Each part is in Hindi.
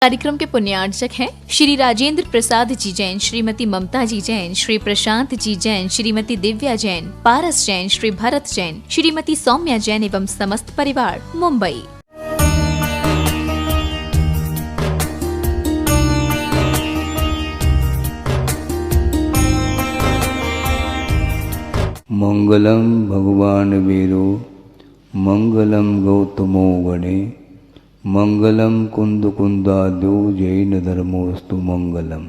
कार्यक्रम के पुण्यार्चक हैं श्री राजेंद्र प्रसाद जी जैन, श्रीमती ममता जी जैन, श्री प्रशांत जी जैन, श्रीमती दिव्या जैन, पारस जैन, श्री भरत जैन, श्रीमती सौम्या जैन एवं समस्त परिवार, मुंबई। मंगलम भगवान वीरो मंगलम गौतमो गणे मंगलम कुंद कुंदादो जैन धर्मोस्तु मंगलम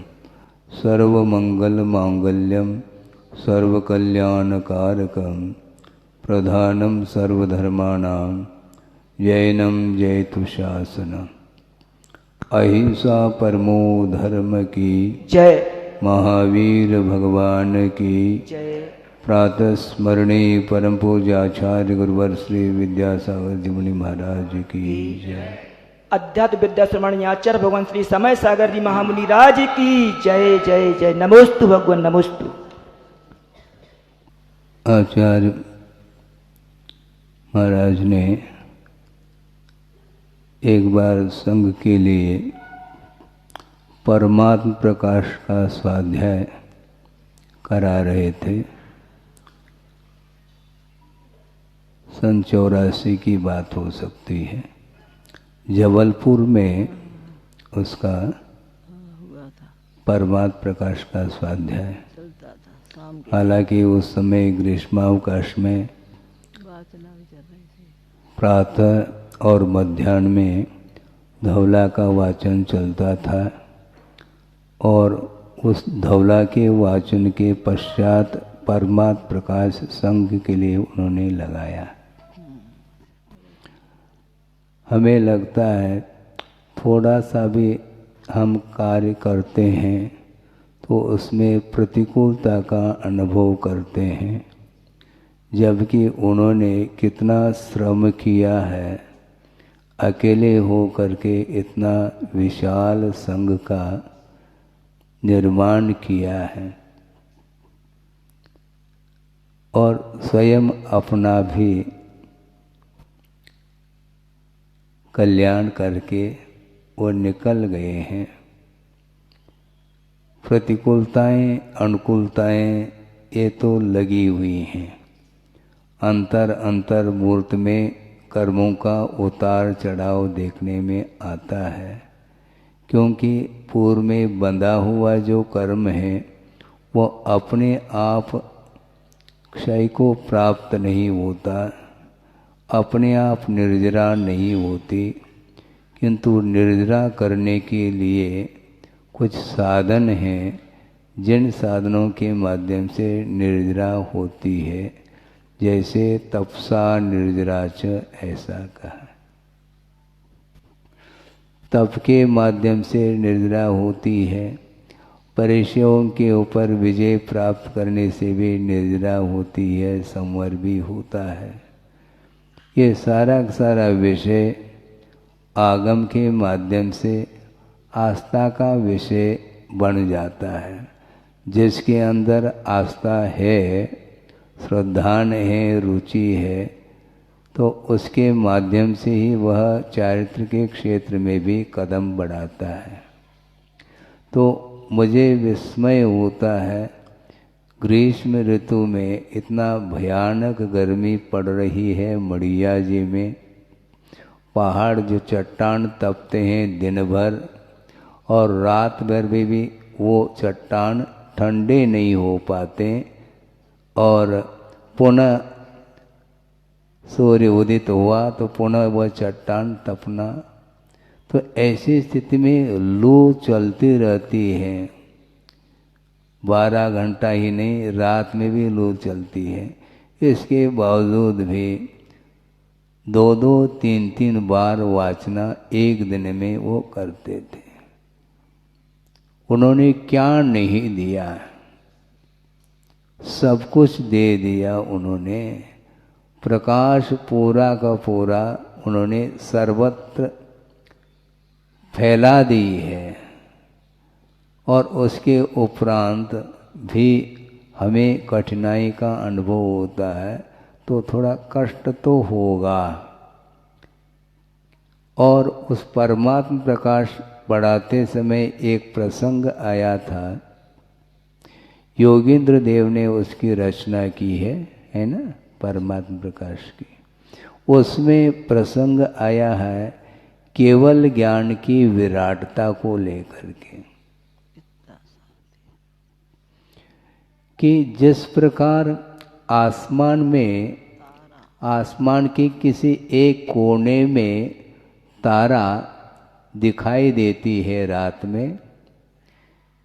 सर्वमंगल मांगल्यम सर्वकल्याणकारकम प्रधानम सर्वधर्माणां जैनम जयतु शासन। अहिंसा परमो धर्म की जय। महावीर भगवान की जय। प्रातः स्मरणे परम पूज्याचार्य गुरुवर श्री विद्यासागर जी मुनि महाराज की जय। अध्यात्म विद्या श्रमण आचार्य भगवान श्री समय सागर जी महामुनि राज की जय जय जय। नमोस्तु भगवान नमोस्तु। आचार्य महाराज ने एक बार संघ के लिए परमात्म प्रकाश का स्वाध्याय करा रहे थे। सन 84 की बात हो सकती है। जबलपुर में उसका परमात्म प्रकाश का स्वाध्याय, हालांकि उस समय ग्रीष्मावकाश में प्रातः और मध्याह्न में धवला का वाचन चलता था और उस धवला के वाचन के पश्चात परमात्म प्रकाश संघ के लिए उन्होंने लगाया। हमें लगता है थोड़ा सा भी हम कार्य करते हैं तो उसमें प्रतिकूलता का अनुभव करते हैं, जबकि उन्होंने कितना श्रम किया है, अकेले हो करके इतना विशाल संघ का निर्माण किया है और स्वयं अपना भी कल्याण करके वो निकल गए हैं। प्रतिकूलताएं अनुकूलताएं ये तो लगी हुई हैं। अंतर अंतर मूर्त में कर्मों का उतार चढ़ाव देखने में आता है, क्योंकि पूर्व में बंधा हुआ जो कर्म है वो अपने आप क्षय को प्राप्त नहीं होता, अपने आप निर्जरा नहीं होती, किंतु निर्जरा करने के लिए कुछ साधन हैं जिन साधनों के माध्यम से निर्जरा होती है। जैसे तपसा निर्जरा च ऐसा कहा, तप के माध्यम से निर्जरा होती है। परिचयों के ऊपर विजय प्राप्त करने से भी निर्जरा होती है, संवर भी होता है। ये सारा का सारा विषय आगम के माध्यम से आस्था का विषय बन जाता है। जिसके अंदर आस्था है, श्रद्धान है, रुचि है, तो उसके माध्यम से ही वह चारित्र के क्षेत्र में भी कदम बढ़ाता है। तो मुझे विस्मय होता है, ग्रीष्म ऋतु में इतना भयानक गर्मी पड़ रही है मड़िया जी में। पहाड़ जो चट्टान तपते हैं दिन भर और रात भर भी वो चट्टान ठंडे नहीं हो पाते और पुनः सूर्य उदित हुआ तो पुनः वह चट्टान तपना। तो ऐसी स्थिति में लू चलती रहती है, 12 घंटा ही नहीं रात में भी लू चलती है। इसके बावजूद भी 2-2, 3-3 बार वाचना एक दिन में वो करते थे। उन्होंने क्या नहीं दिया, सब कुछ दे दिया उन्होंने। प्रकाश पूरा का पूरा उन्होंने सर्वत्र फैला दी है और उसके उपरांत भी हमें कठिनाई का अनुभव होता है तो थोड़ा कष्ट तो होगा। और उस परमात्म प्रकाश पढ़ाते समय एक प्रसंग आया था। योगेंद्र देव ने उसकी रचना की है ना, परमात्मा प्रकाश की। उसमें प्रसंग आया है केवल ज्ञान की विराटता को लेकर के, कि जिस प्रकार आसमान के किसी एक कोने में तारा दिखाई देती है रात में,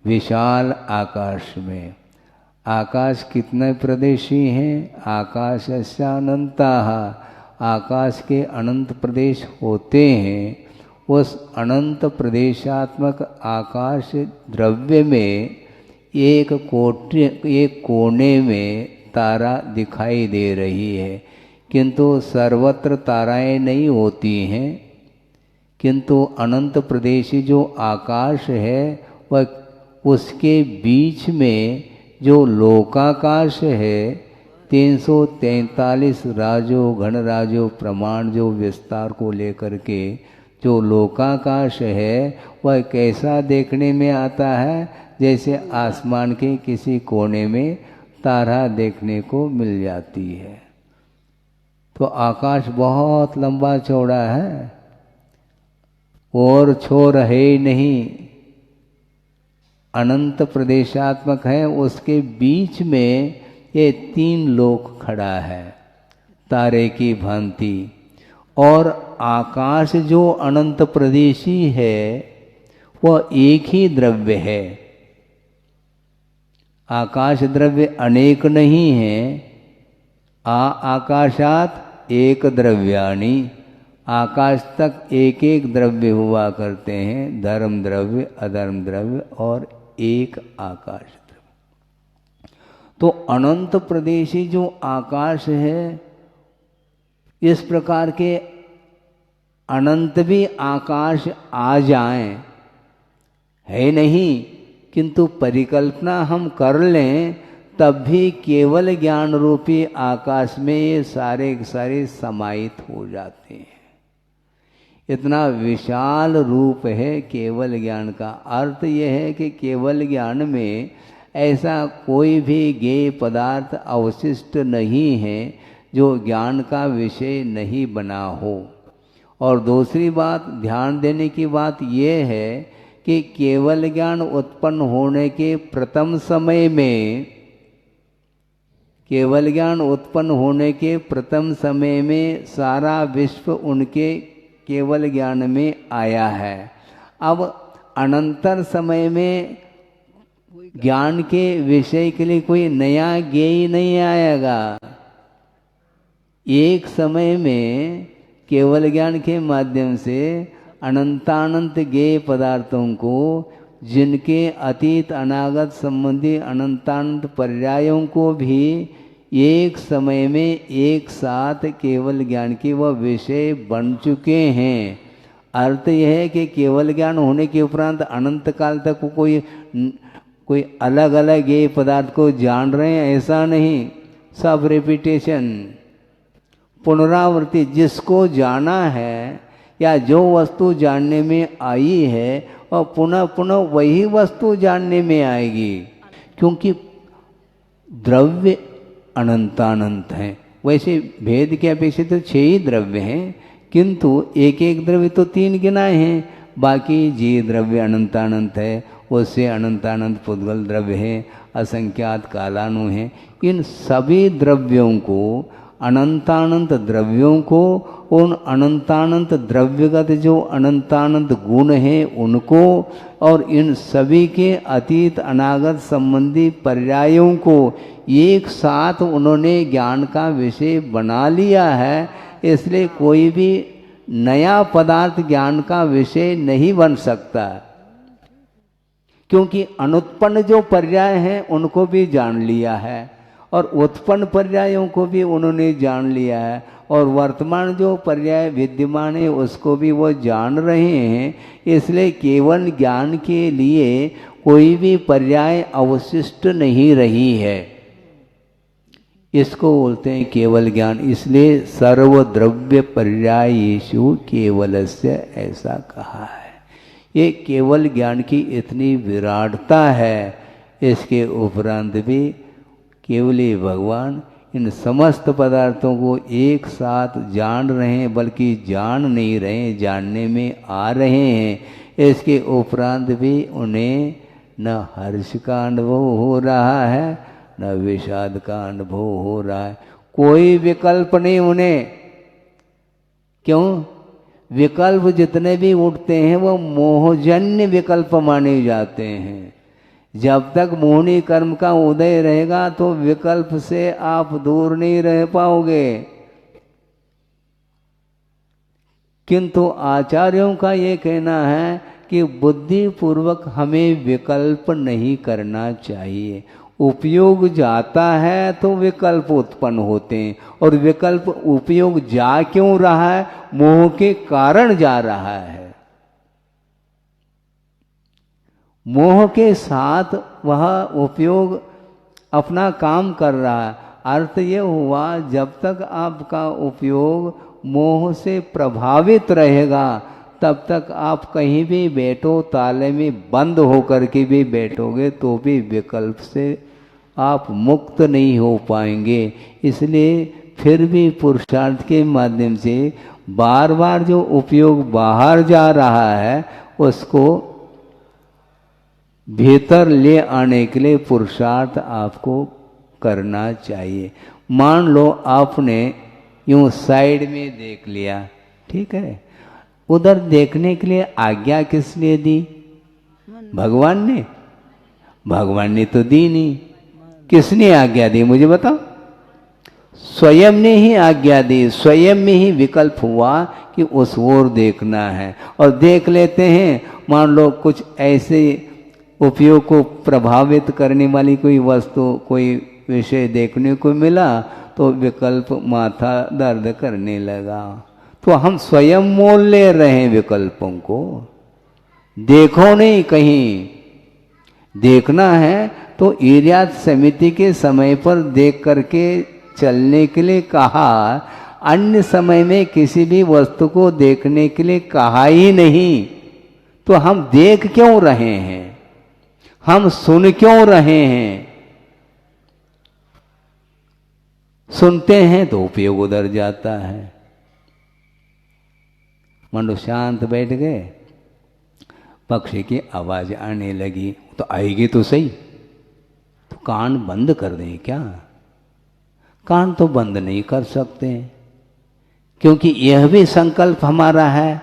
विशाल आकाश में। आकाश कितने प्रदेशी हैं? आकाश अनंताः, आकाश के अनंत प्रदेश होते हैं। उस अनंत प्रदेशात्मक आकाश द्रव्य में एक कोने में तारा दिखाई दे रही है, किंतु सर्वत्र ताराएं नहीं होती हैं। किंतु अनंत प्रदेशी जो आकाश है वह उसके बीच में जो लोकाकाश है, 343 राजो घन राजो प्रमाण जो विस्तार को लेकर के जो लोकाकाश है, वह कैसा देखने में आता है? जैसे आसमान के किसी कोने में तारा देखने को मिल जाती है। तो आकाश बहुत लंबा चौड़ा है और छोर है ही नहीं, अनंत प्रदेशात्मक है। उसके बीच में ये 3 लोक खड़ा है तारे की भांति। और आकाश जो अनंत प्रदेशी है वह एक ही द्रव्य है। आकाश द्रव्य अनेक नहीं है। आकाशात एक द्रव्याणि, आकाश तक एक एक द्रव्य हुआ करते हैं, धर्म द्रव्य अधर्म द्रव्य और एक आकाश द्रव्य। तो अनंत प्रदेशी जो आकाश है, इस प्रकार के अनंत भी आकाश आ जाएं है नहीं, किंतु परिकल्पना हम कर लें तब भी केवल ज्ञान रूपी आकाश में ये सारे सारे समाहित हो जाते हैं। इतना विशाल रूप है केवल ज्ञान का। अर्थ यह है कि केवल ज्ञान में ऐसा कोई भी ज्ञेय पदार्थ अवशिष्ट नहीं है जो ज्ञान का विषय नहीं बना हो। और दूसरी बात ध्यान देने की बात यह है कि केवल ज्ञान उत्पन्न होने के प्रथम समय में, केवल ज्ञान उत्पन्न होने के प्रथम समय में सारा विश्व उनके केवल ज्ञान में आया है। अब अनंतर समय में ज्ञान के विषय के लिए कोई नया ज्ञेय नहीं आएगा। एक समय में केवल ज्ञान के माध्यम से अनंतानंत ज्ञेय पदार्थों को, जिनके अतीत अनागत संबंधी अनंतानंत पर्यायों को भी एक समय में एक साथ केवल ज्ञान के वह विषय बन चुके हैं। अर्थ यह है कि केवल ज्ञान होने के उपरांत अनंत काल तक कोई अलग अलग ज्ञेय पदार्थ को जान रहे हैं, ऐसा नहीं। सब रिपीटेशन, पुनरावृत्ति। जिसको जाना है या जो वस्तु जानने में आई है और पुनः पुनः वही वस्तु जानने में आएगी, क्योंकि द्रव्य अनंतानंत हैं। वैसे भेद के अपेक्षित तो 6 ही द्रव्य हैं, किंतु एक एक द्रव्य तो 3 गिनाए हैं। बाकी जी द्रव्य अनंतानंत है, उससे अनंतानंत पुद्गल द्रव्य है, असंख्यात कालानु हैं। इन सभी द्रव्यों को, अनंतानंत द्रव्यों को, उन अनंतानंत द्रव्यगत जो अनंतानंत गुण हैं उनको, और इन सभी के अतीत अनागत संबंधी पर्यायों को एक साथ उन्होंने ज्ञान का विषय बना लिया है। इसलिए कोई भी नया पदार्थ ज्ञान का विषय नहीं बन सकता, क्योंकि अनुत्पन्न जो पर्याय हैं उनको भी जान लिया है और उत्पन्न पर्यायों को भी उन्होंने जान लिया है, और वर्तमान जो पर्याय विद्यमान है उसको भी वो जान रहे हैं। इसलिए केवल ज्ञान के लिए कोई भी पर्याय अवशिष्ट नहीं रही है। इसको बोलते हैं केवल ज्ञान। इसलिए सर्वद्रव्य पर्यायेषु केवलस्य ऐसा कहा है। ये केवल ज्ञान की इतनी विराटता है। इसके उपरांत भी केवल ही भगवान इन समस्त पदार्थों को एक साथ जान रहे हैं, बल्कि जान नहीं रहे, जानने में आ रहे हैं। इसके उपरांत भी उन्हें न हर्ष का अनुभव हो रहा है, न विषाद का अनुभव हो रहा है। कोई विकल्प नहीं उन्हें। क्यों? विकल्प जितने भी उठते हैं वो मोहजन्य विकल्प माने जाते हैं। जब तक मोहनी कर्म का उदय रहेगा तो विकल्प से आप दूर नहीं रह पाओगे। किंतु आचार्यों का ये कहना है कि बुद्धिपूर्वक हमें विकल्प नहीं करना चाहिए। उपयोग जाता है तो विकल्प उत्पन्न होते हैं, और विकल्प उपयोग जा क्यों रहा है? मोह के कारण जा रहा है। मोह के साथ वह उपयोग अपना काम कर रहा है। अर्थ ये हुआ, जब तक आपका उपयोग मोह से प्रभावित रहेगा तब तक आप कहीं भी बैठो, ताले में बंद होकर के भी बैठोगे तो भी विकल्प से आप मुक्त नहीं हो पाएंगे। इसलिए फिर भी पुरुषार्थ के माध्यम से बार बार जो उपयोग बाहर जा रहा है उसको भीतर ले आने के लिए पुरुषार्थ आपको करना चाहिए। मान लो आपने यूं साइड में देख लिया, ठीक है, उधर देखने के लिए आज्ञा किस लिए दी? भगवान ने? भगवान ने तो दी नहीं। किसने आज्ञा दी मुझे बताओ? स्वयं ने ही आज्ञा दी। स्वयं में ही विकल्प हुआ कि उस ओर देखना है, और देख लेते हैं। मान लो कुछ ऐसे उपयोग को प्रभावित करने वाली कोई वस्तु, कोई विषय देखने को मिला तो विकल्प माथा दर्द करने लगा। तो हम स्वयं मोल ले रहे हैं विकल्पों को। देखो नहीं, कहीं देखना है तो इर्याद समिति के समय पर देख करके चलने के लिए कहा। अन्य समय में किसी भी वस्तु को देखने के लिए कहा ही नहीं। तो हम देख क्यों रहे हैं? हम सुन क्यों रहे हैं? सुनते हैं तो उपयोग उधर जाता है। मनो शांत बैठ गए, पक्षी की आवाज आने लगी, तो आएगी तो सही। तो कान बंद कर दें क्या? कान तो बंद नहीं कर सकते, क्योंकि यह भी संकल्प हमारा है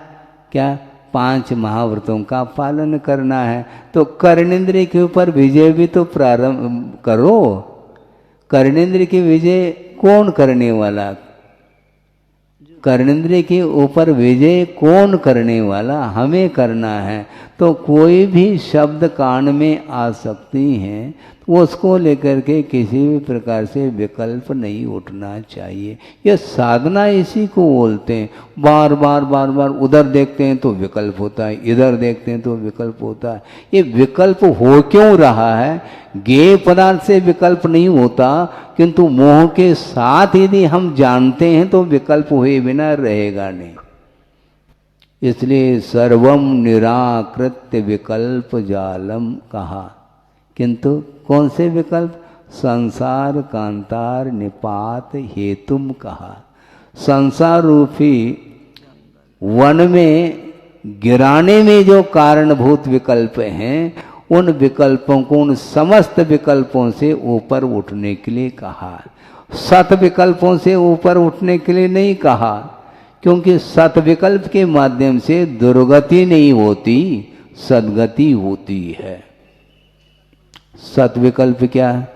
क्या? 5 महाव्रतों का पालन करना है। तो कर्णेंद्रिय के ऊपर विजय भी तो प्रारंभ करो। कर्णेंद्रिय की विजय कौन करने वाला? कर्णेंद्रिय के ऊपर विजय कौन करने वाला? हमें करना है। तो कोई भी शब्द कान में आ सकती हैं, तो उसको लेकर के किसी भी प्रकार से विकल्प नहीं उठना चाहिए। यह साधना इसी को बोलते हैं। बार बार बार बार उधर देखते हैं तो विकल्प होता है, इधर देखते हैं तो विकल्प होता है। ये विकल्प हो क्यों रहा है? ज्ञेय पदार्थ से विकल्प नहीं होता, किंतु मोह के साथ यदि हम जानते हैं तो विकल्प हुए बिना रहेगा नहीं। इसलिए सर्वम निराकृत्य विकल्प जालम कहा। किंतु कौन से विकल्प? संसार कांतार निपात हेतुम कहा। संसार रूपी वन में गिराने में जो कारणभूत विकल्प हैं, उन विकल्पों को, उन समस्त विकल्पों से ऊपर उठने के लिए कहा। सत विकल्पों से ऊपर उठने के लिए नहीं कहा, क्योंकि सत विकल्प के माध्यम से दुर्गति नहीं होती, सद्गति होती है। सत विकल्प क्या है?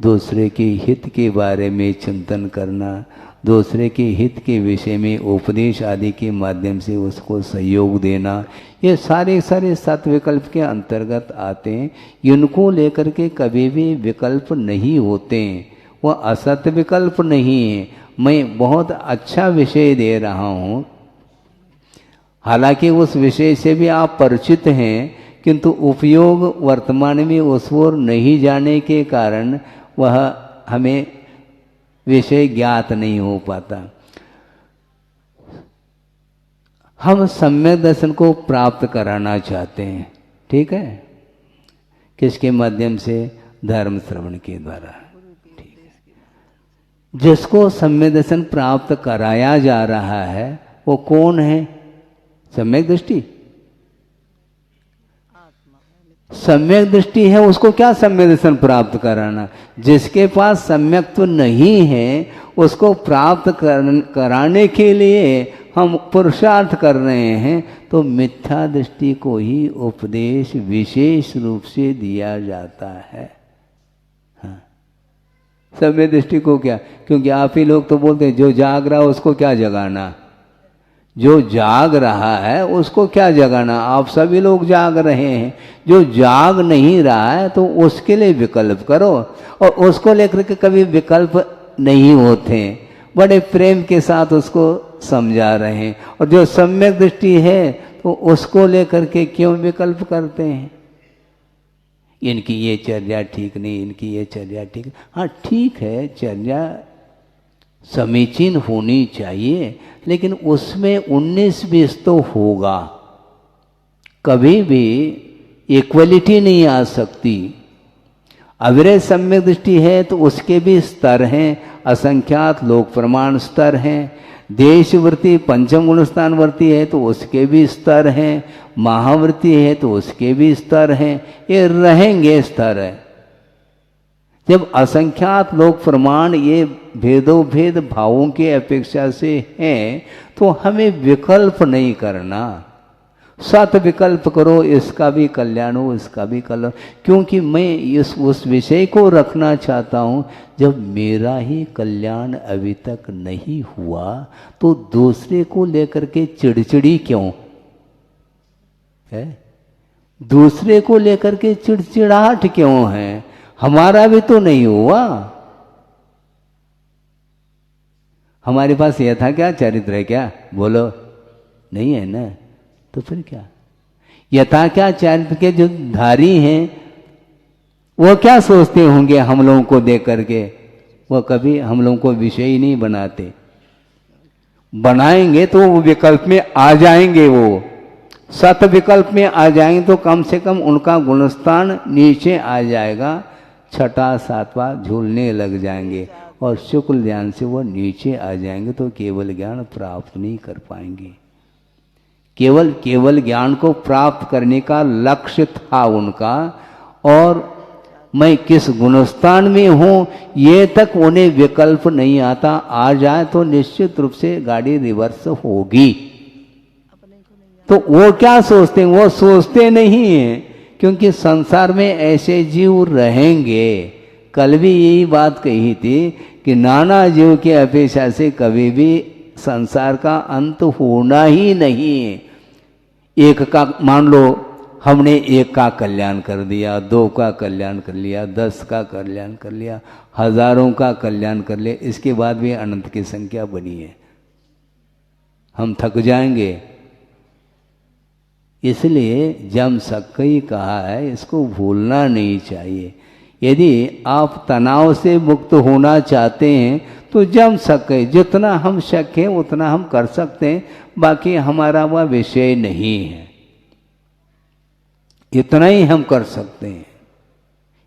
दूसरे के हित के बारे में चिंतन करना, दूसरे के हित के विषय में उपदेश आदि के माध्यम से उसको सहयोग देना, ये सारे सारे सत विकल्प के अंतर्गत आते हैं। इनको लेकर के कभी भी विकल्प नहीं होते हैं, वह असत विकल्प नहीं है। मैं बहुत अच्छा विषय दे रहा हूँ, हालांकि उस विषय से भी आप परिचित हैं, किंतु उपयोग वर्तमान में उस ओर नहीं जाने के कारण वह हमें विषय ज्ञात नहीं हो पाता। हम सम्यक दर्शन को प्राप्त कराना चाहते हैं, ठीक है, किसके माध्यम से? धर्म श्रवण के द्वारा, ठीक है। जिसको सम्यक दर्शन प्राप्त कराया जा रहा है वो कौन है? सम्यक दृष्टि। सम्यक दृष्टि है, उसको क्या सम्यक दर्शन प्राप्त कराना? जिसके पास सम्यक तो नहीं है उसको प्राप्त कराने के लिए हम पुरुषार्थ कर रहे हैं, तो मिथ्या दृष्टि को ही उपदेश विशेष रूप से दिया जाता है। हाँ, सम्यक दृष्टि को क्या? क्योंकि आप ही लोग तो बोलते हैं जो जाग रहा है उसको क्या जगाना, जो जाग रहा है उसको क्या जगाना। आप सभी लोग जाग रहे हैं, जो जाग नहीं रहा है तो उसके लिए विकल्प करो, और उसको लेकर के कभी विकल्प नहीं होते, बड़े प्रेम के साथ उसको समझा रहे हैं। और जो सम्यक दृष्टि है तो उसको लेकर के क्यों विकल्प करते हैं? इनकी ये चर्या ठीक नहीं, इनकी ये चर्या ठीक। हाँ ठीक है, चर्या समीचीन होनी चाहिए, लेकिन उसमें 19-20 तो होगा, कभी भी इक्वलिटी नहीं आ सकती। अविरत सम्यक दृष्टि है तो उसके भी स्तर हैं, असंख्यात लोक प्रमाण स्तर हैं। देशवृत्ति पंचम गुण स्थान वृत्ति है तो उसके भी स्तर हैं, महावृत्ति है तो उसके भी स्तर हैं, ये रहेंगे स्तर है। जब असंख्यात लोक प्रमाण ये भेदो भेद भावों के अपेक्षा से हैं तो हमें विकल्प नहीं करना, सत विकल्प करो, इसका भी कल्याण हो, इसका भी कल्याण। क्योंकि मैं उस विषय को रखना चाहता हूँ, जब मेरा ही कल्याण अभी तक नहीं हुआ तो दूसरे को लेकर के चिड़चिड़ी क्यों है? दूसरे को लेकर के चिड़चिड़ाहट क्यों है? हमारा भी तो नहीं हुआ। हमारे पास यह था क्या चरित्र है क्या? बोलो, नहीं है ना, तो फिर क्या? यथा क्या चरित्र के जो धारी हैं वो क्या सोचते होंगे हम लोगों को देख करके? वो कभी हम लोगों को विषय ही नहीं बनाते। बनाएंगे तो वो विकल्प में आ जाएंगे, वो सत विकल्प में आ जाएंगे तो कम से कम उनका गुणस्थान नीचे आ जाएगा, छठा सातवां झूलने लग जाएंगे और शुक्ल ज्ञान से वो नीचे आ जाएंगे, तो केवल ज्ञान प्राप्त नहीं कर पाएंगे। केवल ज्ञान को प्राप्त करने का लक्ष्य था उनका, और मैं किस गुणस्थान में हूँ ये तक उन्हें विकल्प नहीं आता। आ जाए तो निश्चित रूप से गाड़ी रिवर्स होगी। तो वो क्या सोचते हैं? वो सोचते नहीं हैं, क्योंकि संसार में ऐसे जीव रहेंगे। कल भी यही बात कही थी कि नाना जीव की अपेक्षा से कभी भी संसार का अंत होना ही नहीं है। एक का मान लो हमने एक का कल्याण कर दिया, 2 का कल्याण कर लिया, 10 का कल्याण कर लिया, हजारों का कल्याण कर लिया, इसके बाद भी अनंत की संख्या बनी है, हम थक जाएंगे। इसलिए जम सक्कई कहा है, इसको भूलना नहीं चाहिए। यदि आप तनाव से मुक्त होना चाहते हैं तो जम सक्कई, जितना हम शक्य है उतना हम कर सकते हैं, बाकी हमारा वह विषय नहीं है, इतना ही हम कर सकते हैं।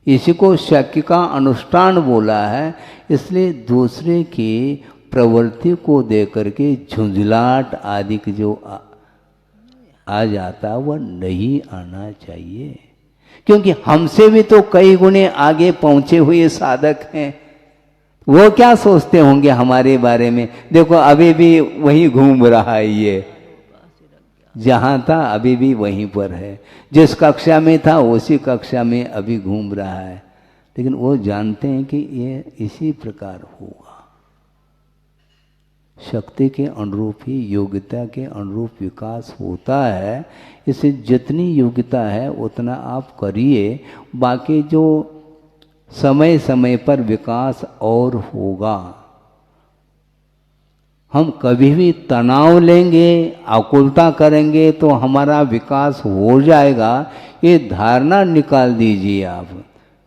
इसी को शक्य का अनुष्ठान बोला है। इसलिए दूसरे की प्रवृत्ति को देकर के झुंझलाहट आदि की जो आ जाता वह नहीं आना चाहिए, क्योंकि हमसे भी तो कई गुणे आगे पहुंचे हुए साधक हैं। वो क्या सोचते होंगे हमारे बारे में? देखो अभी भी वही घूम रहा है, ये जहां था अभी भी वहीं पर है, जिस कक्षा में था उसी कक्षा में अभी घूम रहा है। लेकिन वो जानते हैं कि ये इसी प्रकार होगा, शक्ति के अनुरूप ही योग्यता के अनुरूप विकास होता है। इसे जितनी योग्यता है उतना आप करिए, बाकी जो समय समय पर विकास और होगा। हम कभी भी तनाव लेंगे, आकुलता करेंगे तो हमारा विकास हो जाएगा, ये धारणा निकाल दीजिए आप,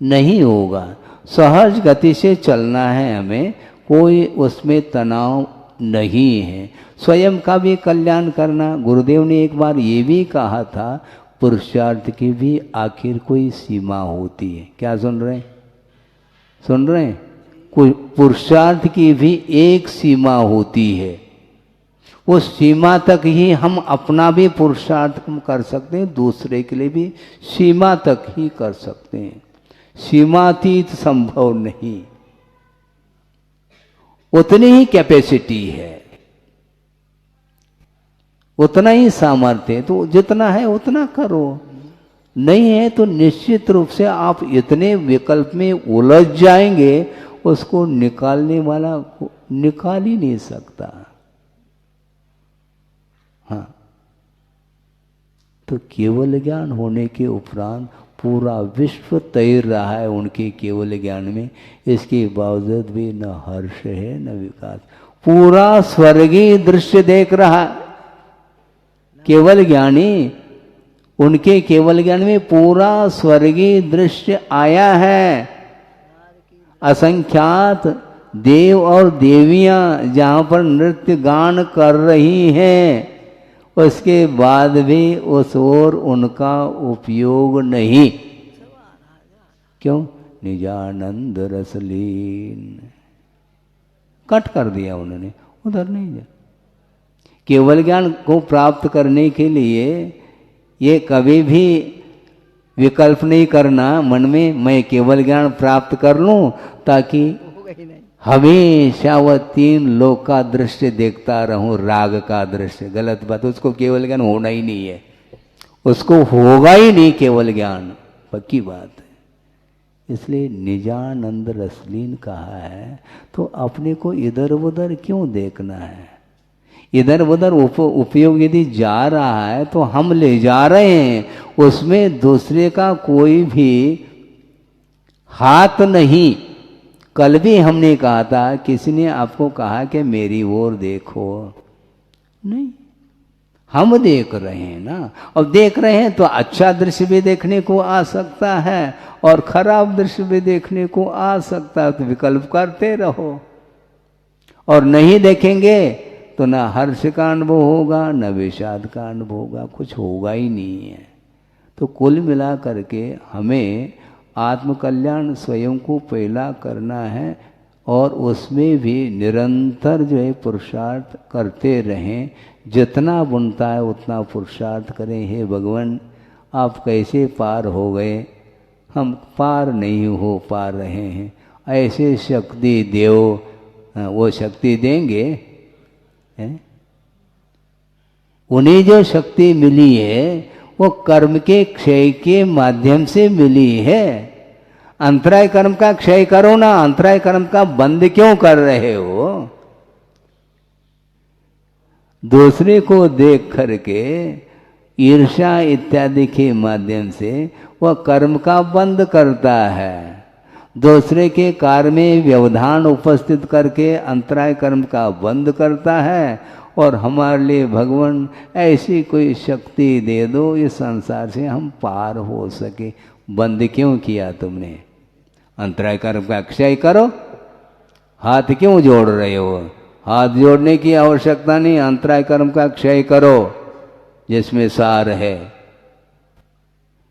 नहीं होगा। सहज गति से चलना है हमें, कोई उसमें तनाव नहीं है। स्वयं का भी कल्याण करना, गुरुदेव ने एक बार ये भी कहा था, पुरुषार्थ की भी आखिर कोई सीमा होती है। क्या सुन रहे हैं? सुन रहे हैं? कोई पुरुषार्थ की भी एक सीमा होती है। उस सीमा तक ही हम अपना भी पुरुषार्थ कर सकते हैं, दूसरे के लिए भी सीमा तक ही कर सकते हैं। सीमातीत संभव नहीं। उतनी ही कैपेसिटी है, उतना ही सामर्थ्य है, तो जितना है उतना करो। नहीं है तो निश्चित रूप से आप इतने विकल्प में उलझ जाएंगे, उसको निकालने वाला निकाल ही नहीं सकता। हाँ, तो केवल ज्ञान होने के उपरांत पूरा विश्व तैर रहा है उनके केवल ज्ञान में, इसके बावजूद भी न हर्ष है न विकास। पूरा स्वर्गीय दृश्य देख रहा केवल ज्ञानी, उनके केवल ज्ञान में पूरा स्वर्गीय दृश्य आया है। असंख्यात देव और देवियां जहां पर नृत्य गान कर रही हैं, उसके बाद भी उस ओर उनका उपयोग नहीं। क्यों? निजानंद रसलीन कट कर दिया उन्होंने, उधर नहीं जा। केवल ज्ञान को प्राप्त करने के लिए ये कभी भी विकल्प नहीं करना मन में, मैं केवल ज्ञान प्राप्त कर लूं ताकि हमेशा वह तीन लोक का दृश्य देखता रहूं, राग का दृश्य। गलत बात, उसको केवल ज्ञान होना ही नहीं है, उसको होगा ही नहीं केवल ज्ञान, पक्की बात है। इसलिए निजानंद रसलीन कहा है, तो अपने को इधर उधर क्यों देखना है? इधर उधर उपयोग यदि जा रहा है तो हम ले जा रहे हैं, उसमें दूसरे का कोई भी हाथ नहीं। कल भी हमने कहा था, किसी ने आपको कहा कि मेरी ओर देखो, नहीं, हम देख रहे हैं ना। अब देख रहे हैं तो अच्छा दृश्य भी देखने को आ सकता है और खराब दृश्य भी देखने को आ सकता है, तो विकल्प करते रहो। और नहीं देखेंगे तो ना हर्ष का अनुभव होगा, न विषाद का अनुभव होगा, कुछ होगा ही नहीं है। तो कुल मिला करके हमें आत्मकल्याण स्वयं को पहला करना है और उसमें भी निरंतर जो है पुरुषार्थ करते रहें। जितना बनता है उतना पुरुषार्थ करें। हे भगवान, आप कैसे पार हो गए, हम पार नहीं हो पा रहे हैं, ऐसे शक्ति देव। वो शक्ति देंगे, उन्हें जो शक्ति मिली है वो कर्म के क्षय के माध्यम से मिली है। अंतराय कर्म का क्षय करो ना, अंतराय कर्म का बंद क्यों कर रहे हो? दूसरे को देख करके ईर्ष्या इत्यादि के माध्यम से वह कर्म का बंद करता है। दूसरे के कार्य में व्यवधान उपस्थित करके अंतराय कर्म का बंद करता है। और हमारे लिए भगवान ऐसी कोई शक्ति दे दो इस संसार से हम पार हो सके। बंद क्यों किया तुमने? अंतराय कर्म का क्षय करो। हाथ क्यों जोड़ रहे हो? हाथ जोड़ने की आवश्यकता नहीं, अंतराय कर्म का क्षय करो जिसमें सार है।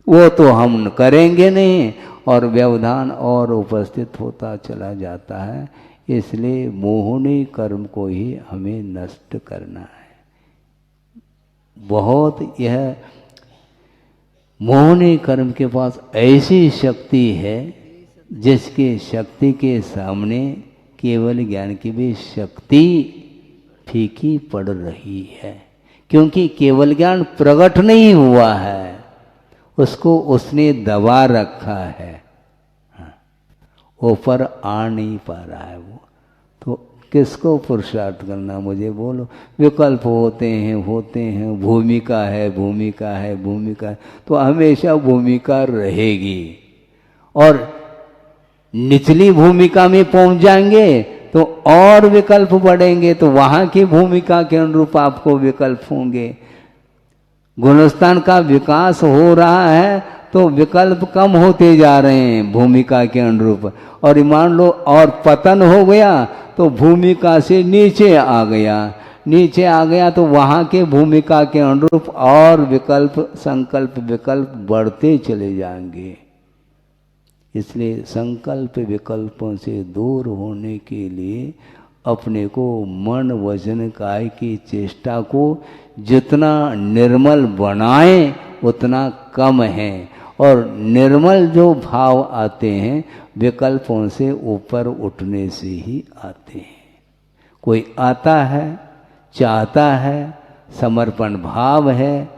वो तो हम करेंगे नहीं और व्यवधान और उपस्थित होता चला जाता है। इसलिए मोहनी कर्म को ही हमें नष्ट करना है। बहुत यह मोहनी कर्म के पास ऐसी शक्ति है जिसकी शक्ति के सामने केवल ज्ञान की भी शक्ति फीकी पड़ रही है। क्योंकि केवल ज्ञान प्रकट नहीं हुआ है, उसको उसने दबा रखा है, ऊपर आ नहीं पा रहा है वो। तो किसको पुरुषार्थ करना, मुझे बोलो। विकल्प होते हैं, भूमिका है, तो हमेशा भूमिका रहेगी। और निचली भूमिका में पहुंच जाएंगे तो और विकल्प बढ़ेंगे, तो वहां की भूमिका के अनुरूप आपको विकल्प होंगे। गुणस्थान का विकास हो रहा है तो विकल्प कम होते जा रहे हैं भूमिका के अनुरूप। और मान लो और पतन हो गया तो भूमिका से नीचे आ गया, नीचे आ गया तो वहाँ के भूमिका के अनुरूप और विकल्प संकल्प विकल्प बढ़ते चले जाएंगे। इसलिए संकल्प विकल्पों से दूर होने के लिए अपने को मन वचन काय की चेष्टा को जितना निर्मल बनाएं उतना कम है, और निर्मल जो भाव आते हैं विकल्पों से ऊपर उठने से ही आते हैं। कोई आता है, चाहता है, समर्पण भाव है,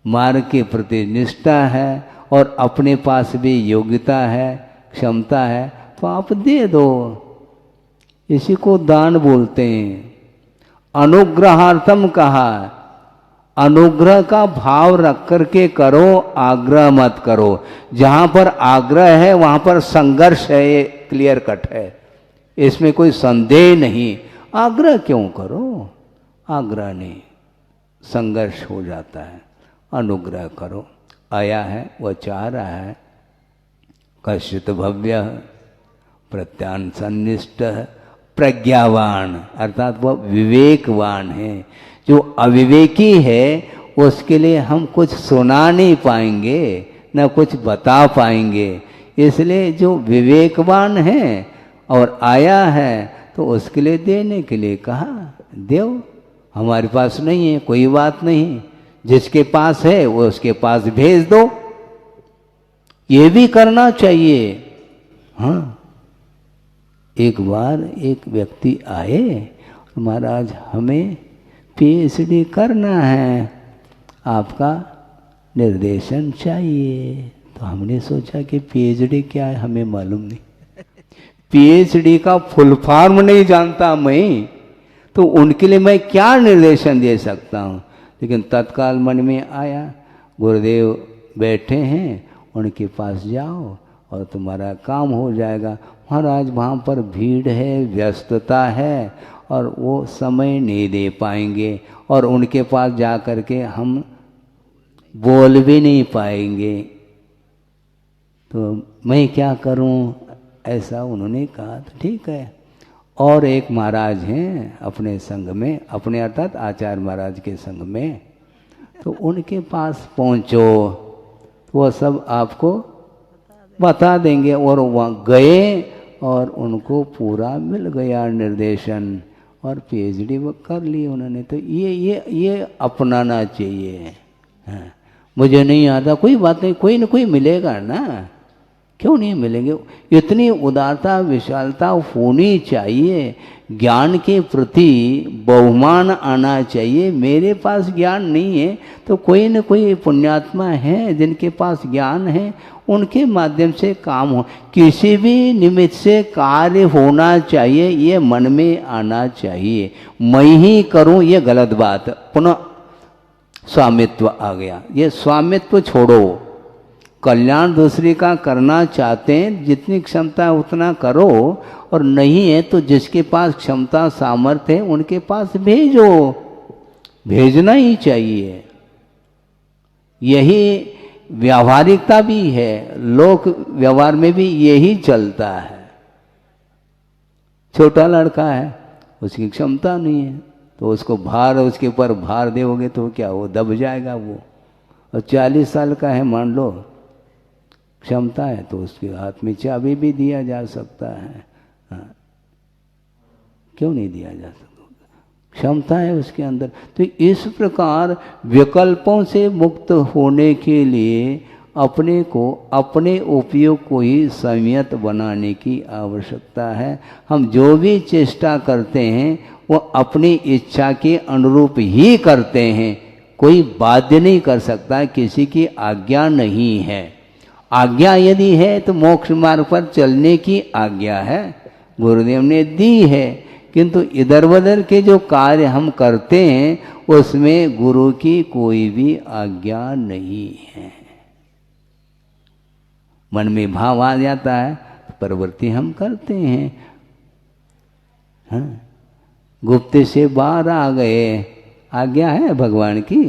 मार्ग के प्रति निष्ठा है और अपने पास भी योग्यता है, क्षमता है, तो आप दे दो। इसी को दान बोलते हैं। अनुग्रहार्थम कहा, अनुग्रह का भाव रख करके करो, आग्रह मत करो। जहां पर आग्रह है वहां पर संघर्ष है, ये क्लियर कट है, इसमें कोई संदेह नहीं। आग्रह क्यों करो, आग्रह नहीं, संघर्ष हो जाता है। अनुग्रह करो। आया है वह चाह रहा है, कश्चित भव्य प्रत्यान सन्निष्ठ प्रज्ञावान, अर्थात वह विवेकवान है। जो अविवेकी है उसके लिए हम कुछ सुना नहीं पाएंगे, न कुछ बता पाएंगे। इसलिए जो विवेकवान है और आया है तो उसके लिए देने के लिए कहा, देव हमारे पास नहीं है, कोई बात नहीं, जिसके पास है वो उसके पास भेज दो। ये भी करना चाहिए। हाँ, एक बार एक व्यक्ति आए, महाराज हमें पीएचडी करना है, आपका निर्देशन चाहिए। तो हमने सोचा कि पीएचडी क्या है, हमें मालूम नहीं, पीएचडी का फुल फॉर्म नहीं जानता मैं, तो उनके लिए मैं क्या निर्देशन दे सकता हूँ। लेकिन तत्काल मन में आया, गुरुदेव बैठे हैं, उनके पास जाओ और तुम्हारा काम हो जाएगा। महाराज वहाँ पर भीड़ है, व्यस्तता है और वो समय नहीं दे पाएंगे, और उनके पास जा कर के हम बोल भी नहीं पाएंगे, तो मैं क्या करूं, ऐसा उन्होंने कहा। तो ठीक है। और एक महाराज हैं अपने संघ में, अपने अर्थात आचार्य महाराज के संघ में, तो उनके पास पहुंचो, वो सब आपको बता देंगे। और वहाँ गए और उनको पूरा मिल गया निर्देशन, और पीएचडी वो कर ली उन्होंने। तो ये अपनाना चाहिए। हाँ, मुझे नहीं आता, कोई बात नहीं, कोई न कोई मिलेगा ना, क्यों नहीं मिलेंगे। इतनी उदारता विशालता होनी चाहिए, ज्ञान के प्रति बहुमान आना चाहिए। मेरे पास ज्ञान नहीं है तो कोई न कोई पुण्यात्मा है जिनके पास ज्ञान है, उनके माध्यम से काम हो, किसी भी निमित्त से कार्य होना चाहिए, ये मन में आना चाहिए। मैं ही करूं ये गलत बात। पुनः स्वामित्व आ गया, ये स्वामित्व छोड़ो। कल्याण दूसरे का करना चाहते हैं, जितनी क्षमता है उतना करो, और नहीं है तो जिसके पास क्षमता सामर्थ्य है उनके पास भेजो, भेजना ही चाहिए। यही व्यावहारिकता भी है, लोक व्यवहार में भी यही चलता है। छोटा लड़का है, उसकी क्षमता नहीं है तो उसको भार, उसके ऊपर भार दोगे तो क्या वो दब जाएगा वो। और 40 साल का है मान लो, क्षमता है तो उसके हाथ में चाबी भी दिया जा सकता है। हाँ, क्यों नहीं दिया जा सकता, क्षमता है उसके अंदर। तो इस प्रकार विकल्पों से मुक्त होने के लिए अपने को, अपने उपयोग को ही संयत बनाने की आवश्यकता है। हम जो भी चेष्टा करते हैं वो अपनी इच्छा के अनुरूप ही करते हैं, कोई बाध्य नहीं कर सकता, किसी की आज्ञा नहीं है। आज्ञा यदि है तो मोक्ष मार्ग पर चलने की आज्ञा है, गुरुदेव ने दी है, किंतु इधर उधर के जो कार्य हम करते हैं उसमें गुरु की कोई भी आज्ञा नहीं है। मन में भाव आ जाता है तो प्रवृत्ति हम करते हैं। हाँ, गुप्त से बाहर आ गए, आज्ञा है भगवान की।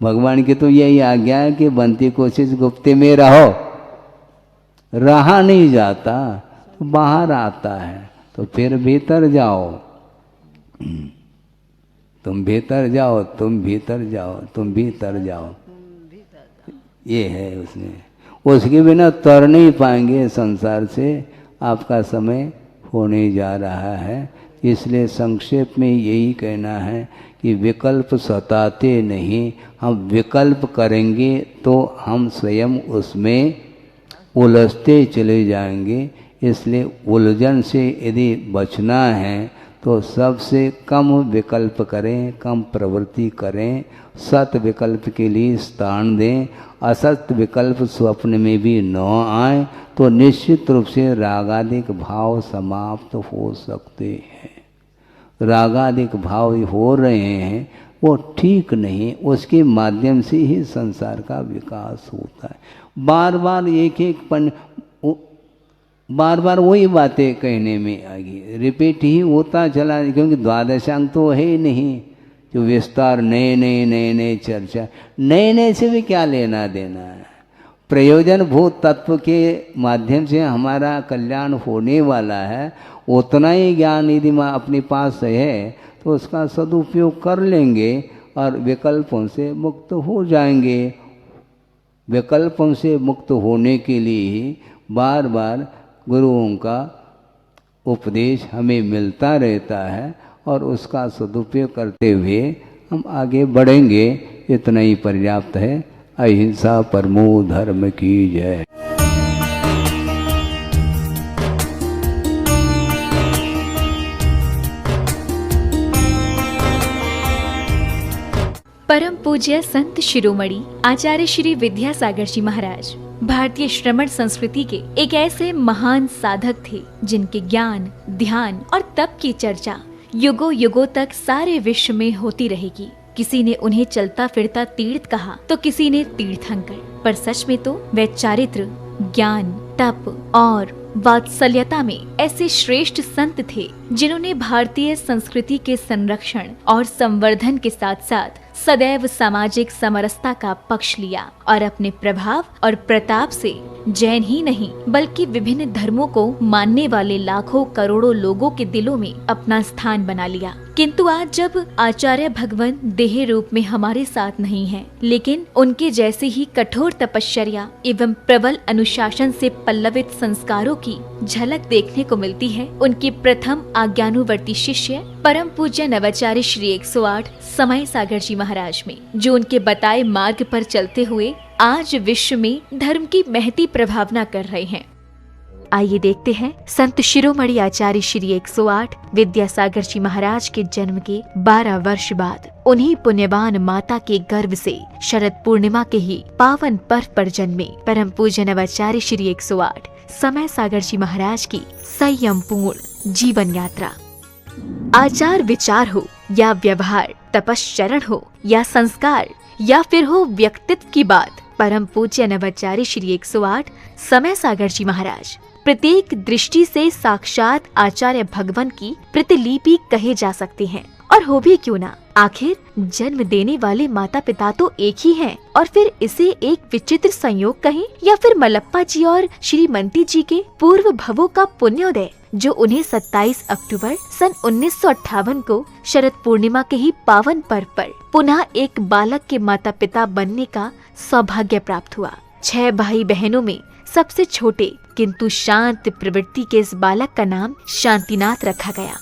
भगवान की तो यही आज्ञा है कि बनती कोशिश गुप्ते में रहो, रहा नहीं जाता तो बाहर आता है। तो फिर भीतर जाओ, तुम भीतर जाओ, तुम भीतर जाओ, तुम भीतर जाओ, ये है उसमें। उसके बिना तर नहीं पाएंगे संसार से, आपका समय होने जा रहा है। इसलिए संक्षेप में यही कहना है कि विकल्प सताते नहीं, हम विकल्प करेंगे तो हम स्वयं उसमें उलझते चले जाएंगे। इसलिए उलझन से यदि बचना है तो सबसे कम विकल्प करें, कम प्रवृत्ति करें, सत विकल्प के लिए स्थान दें, असत विकल्प स्वप्न में भी न आए, तो निश्चित रूप से रागादिक भाव समाप्त हो सकते हैं। रागादिक भाव हो रहे हैं वो ठीक नहीं, उसके माध्यम से ही संसार का विकास होता है। बार बार बार बार वही बातें कहने में आएगी, रिपीट ही होता चला, क्योंकि द्वादशांग तो है ही नहीं जो विस्तार, नए नए चर्चा, नए से भी क्या लेना देना है। प्रयोजन भूत तत्व के माध्यम से हमारा कल्याण होने वाला है, उतना ही ज्ञान यदि अपने पास है तो उसका सदुपयोग कर लेंगे और विकल्पों से मुक्त हो जाएंगे। विकल्पों से मुक्त होने के लिए ही बार बार गुरुओं का उपदेश हमें मिलता रहता है और उसका सदुपयोग करते हुए हम आगे बढ़ेंगे। इतना ही पर्याप्त है। अहिंसा परमो धर्म की जय। परम पूज्य संत शिरोमणि आचार्य श्री विद्यासागर जी महाराज भारतीय श्रमण संस्कृति के एक ऐसे महान साधक थे जिनके ज्ञान, ध्यान और तप की चर्चा युगों युगों तक सारे विश्व में होती रहेगी। किसी ने उन्हें चलता फिरता तीर्थ कहा तो किसी ने तीर्थंकर, पर सच में तो वे चारित्र, ज्ञान, तप और वात्सल्यता में ऐसे श्रेष्ठ संत थे जिन्होंने भारतीय संस्कृति के संरक्षण और संवर्धन के साथ साथ सदैव सामाजिक समरसता का पक्ष लिया और अपने प्रभाव और प्रताप से जैन ही नहीं बल्कि विभिन्न धर्मों को मानने वाले लाखों करोड़ों लोगों के दिलों में अपना स्थान बना लिया। किंतु आज जब आचार्य भगवान देह रूप में हमारे साथ नहीं हैं, लेकिन उनके जैसे ही कठोर तपश्चर्या एवं प्रबल अनुशासन से पल्लवित संस्कारों की झलक देखने को मिलती है, उनके प्रथम आज्ञानुवर्ती शिष्य परम पूज्य नवाचार्य श्री 108 समय सागर जी महाराज में, जो उनके बताए मार्ग पर चलते हुए आज विश्व में धर्म की महती प्रभावना कर रहे हैं। आइए देखते हैं संत शिरोमणि आचार्य श्री 108 विद्यासागर जी महाराज के जन्म के 12 वर्ष बाद उन्हीं पुण्यवान माता के गर्भ से शरद पूर्णिमा के ही पावन पर्व पर जन्मे परम पूज्य नवाचार्य श्री 108 समय सागर जी महाराज की संयम पूर्ण जीवन यात्रा। आचार विचार हो या व्यवहार, तपश्चरण हो या संस्कार या फिर हो व्यक्तित्व की बात, परम पूज्य नवाचार्य श्री 108 समय सागर जी महाराज प्रत्येक दृष्टि से साक्षात आचार्य भगवान की प्रतिलिपि कहे जा सकते हैं। और हो भी क्यों ना, आखिर जन्म देने वाले माता पिता तो एक ही हैं, और फिर इसे एक विचित्र संयोग कहें या फिर मलप्पा जी और श्रीमती जी के पूर्व भवों का पुण्योदय, जो उन्हें 27 अक्टूबर सन 1958 को शरद पूर्णिमा के ही पावन पर्व पर पुनः एक बालक के माता पिता बनने का सौभाग्य प्राप्त हुआ। 6 भाई बहनों में सबसे छोटे किंतु शांत प्रवृत्ति के इस बालक का नाम शांतिनाथ रखा गया।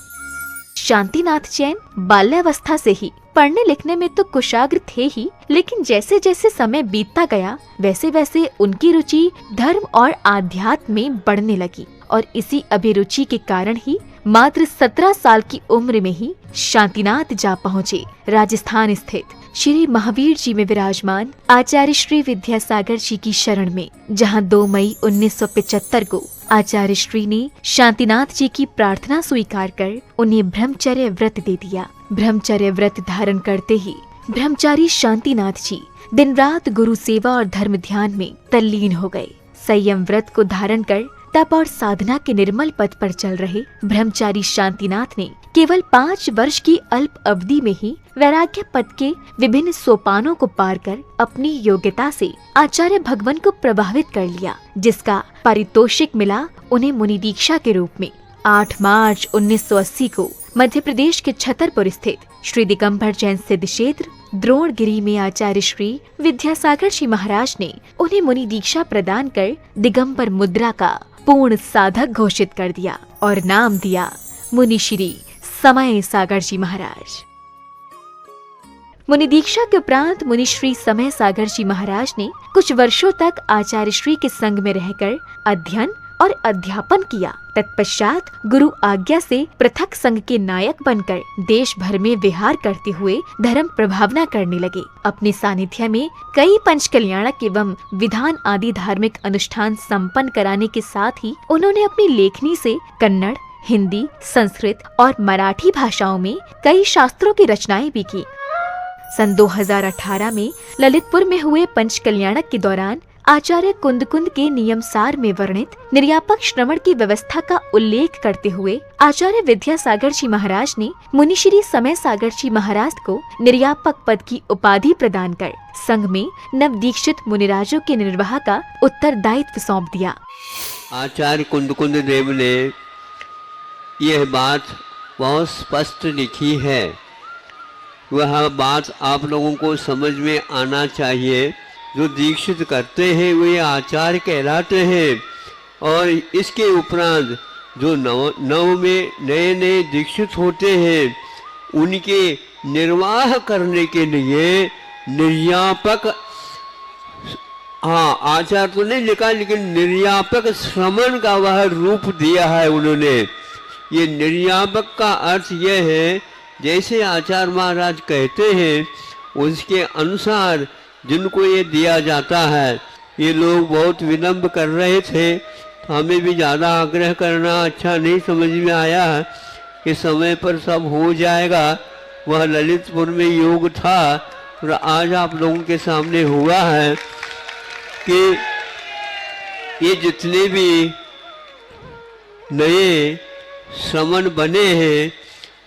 शांतिनाथ जैन बाल्यावस्था से ही पढ़ने लिखने में तो कुशाग्र थे ही, लेकिन जैसे जैसे समय बीतता गया वैसे वैसे उनकी रुचि धर्म और आध्यात्म में बढ़ने लगी, और इसी अभिरुचि के कारण ही मात्र 17 साल की उम्र में ही शांतिनाथ जा पहुँचे राजस्थान स्थित श्री महावीर जी में विराजमान आचार्य श्री विद्यासागर जी की शरण में, जहां 2 मई 1975 को आचार्य श्री ने शांतिनाथ जी की प्रार्थना स्वीकार कर उन्हें ब्रह्मचर्य व्रत दे दिया। ब्रह्मचर्य व्रत धारण करते ही ब्रह्मचारी शांतिनाथ जी दिन रात गुरु सेवा और धर्म ध्यान में तल्लीन हो गए। संयम व्रत को धारण कर तप और साधना के निर्मल पथ पर चल रहे ब्रह्मचारी शांतिनाथ ने केवल 5 वर्ष की अल्प अवधि में ही वैराग्य पद के विभिन्न सोपानों को पार कर अपनी योग्यता से आचार्य भगवान को प्रभावित कर लिया, जिसका पारितोषिक मिला उन्हें मुनि दीक्षा के रूप में। 8 मार्च 1980 को मध्य प्रदेश के छतरपुर स्थित श्री दिगंबर जैन सिद्ध क्षेत्र द्रोणगिरी में आचार्य श्री विद्यासागर जी महाराज ने उन्हें मुनि दीक्षा प्रदान कर दिगंबर मुद्रा का पूर्ण साधक घोषित कर दिया और नाम दिया मुनि श्री समय सागर जी महाराज। मुनि दीक्षा के उपरांत मुनि श्री समय सागर जी महाराज ने कुछ वर्षों तक आचार्य श्री के संग में रहकर अध्ययन और अध्यापन किया। तत्पश्चात गुरु आज्ञा से पृथक संघ के नायक बनकर देश भर में विहार करते हुए धर्म प्रभावना करने लगे। अपने सानिध्य में कई पंचकल्याणक एवं विधान आदि धार्मिक अनुष्ठान संपन्न कराने के साथ ही उन्होंने अपनी लेखनी से कन्नड़, हिंदी, संस्कृत और मराठी भाषाओं में कई शास्त्रों की रचनाएं भी की। सन 2018 में ललितपुर में हुए पंचकल्याणक के दौरान आचार्य कुंद के नियमसार में वर्णित निर्यापक श्रवण की व्यवस्था का उल्लेख करते हुए आचार्य विद्यासागर जी महाराज ने मुनि श्री समय सागर जी महाराज को निर्यापक पद की उपाधि प्रदान कर संघ में नव दीक्षित मुनिराजों के निर्वाह का उत्तरदायित्व सौंप दिया। आचार्य कुंद देव ने यह बात बहुत स्पष्ट लिखी है, वह बात आप लोगों को समझ में आना चाहिए। जो दीक्षित करते हैं वे आचार्य कहलाते हैं और इसके उपरांत जो नव में नए दीक्षित होते हैं उनके निर्वाह करने के लिए निर्यापक, हाँ आचार्य तो नहीं लिखा लेकिन निर्यापक श्रमण का वह रूप दिया है उन्होंने। ये निर्यापक का अर्थ यह है जैसे आचार्य महाराज कहते हैं उसके अनुसार जिनको ये दिया जाता है। ये लोग बहुत विलम्ब कर रहे थे तो हमें भी ज़्यादा आग्रह करना अच्छा नहीं समझ में आया कि समय पर सब हो जाएगा। वह ललितपुर में योग था और आज आप लोगों के सामने हुआ है कि ये जितने भी नए श्रमण बने हैं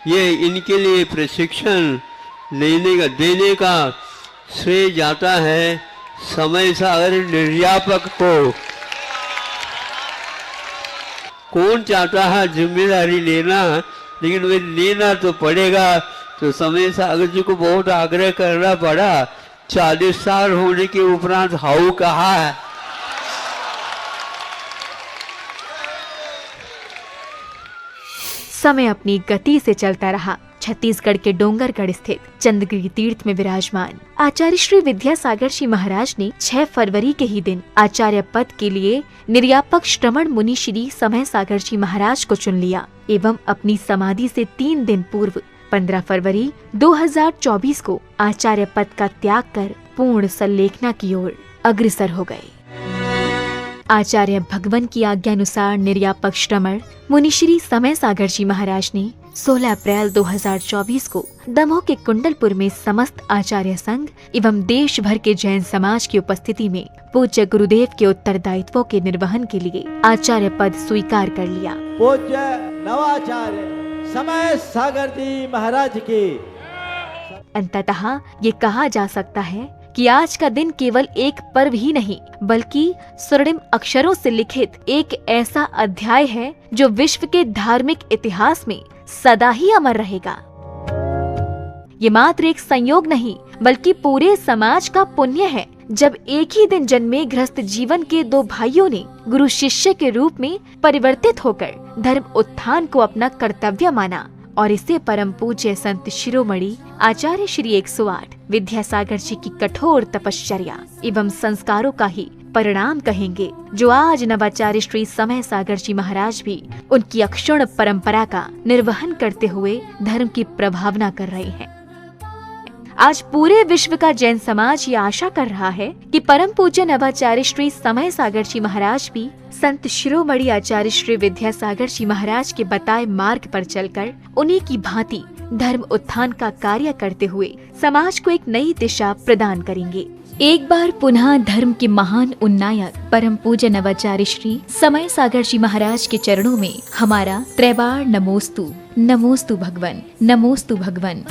ये इनके लिए प्रशिक्षण देने का श्रेय जाता है समय सागर निर्यापक को। कौन चाहता है जिम्मेदारी लेना, लेकिन वे लेना तो पड़ेगा। तो समय सागर जी को बहुत आग्रह करना पड़ा। 40 साल होने के उपरांत हाउ कहा है। समय अपनी गति से चलता रहा। छत्तीसगढ़ के डोंगरगढ़ स्थित चंद्रगिरी तीर्थ में विराजमान आचार्य श्री विद्यासागर जी महाराज ने 6 फरवरी के ही दिन आचार्य पद के लिए निर्यापक श्रमण मुनि श्री समय सागर जी महाराज को चुन लिया एवं अपनी समाधि से 3 दिन पूर्व 15 फरवरी 2024 को आचार्य पद का त्याग कर पूर्ण संलेखना की ओर अग्रसर हो गए। आचार्य भगवान की आज्ञानुसार निर्यापक श्रमण मुनि श्री समय सागर जी महाराज ने 16 अप्रैल 2024 को दमोह के कुंडलपुर में समस्त आचार्य संघ एवं देश भर के जैन समाज की उपस्थिति में पूज्य गुरुदेव के उत्तरदायित्वों के निर्वहन के लिए आचार्य पद स्वीकार कर लिया। पूज्य नवाचार्य समय सागर जी महाराज की। अंततः ये कहा जा सकता है कि आज का दिन केवल एक पर्व ही नहीं बल्कि स्वर्णिम अक्षरों से लिखित एक ऐसा अध्याय है जो विश्व के धार्मिक इतिहास में सदा ही अमर रहेगा। ये मात्र एक संयोग नहीं बल्कि पूरे समाज का पुण्य है जब एक ही दिन जन्मे गृहस्थ जीवन के 2 भाइयों ने गुरु शिष्य के रूप में परिवर्तित होकर धर्म उत्थान को अपना कर्तव्य माना और इसे परम पूज्य संत शिरोमणि आचार्य श्री 108 विद्यासागर जी की कठोर तपश्चर्या एवं संस्कारों का ही परिणाम कहेंगे, जो आज नवाचार्य श्री समय सागर जी महाराज भी उनकी अक्षुण्ण परंपरा का निर्वहन करते हुए धर्म की प्रभावना कर रहे हैं। आज पूरे विश्व का जैन समाज ये आशा कर रहा है कि परम पूज्य नवाचार्य श्री समय सागर जी महाराज भी संत शिरोमणि आचार्य श्री विद्यासागर जी महाराज के बताए मार्ग पर चलकर उन्हीं की भांति धर्म उत्थान का कार्य करते हुए समाज को एक नई दिशा प्रदान करेंगे। एक बार पुनः धर्म के महान उन्नायक परम पूज्य नवाचार्य श्री समय सागर जी महाराज के चरणों में हमारा त्रैबार नमोस्तु, नमोस्तु भगवन, नमोस्तु भगवन।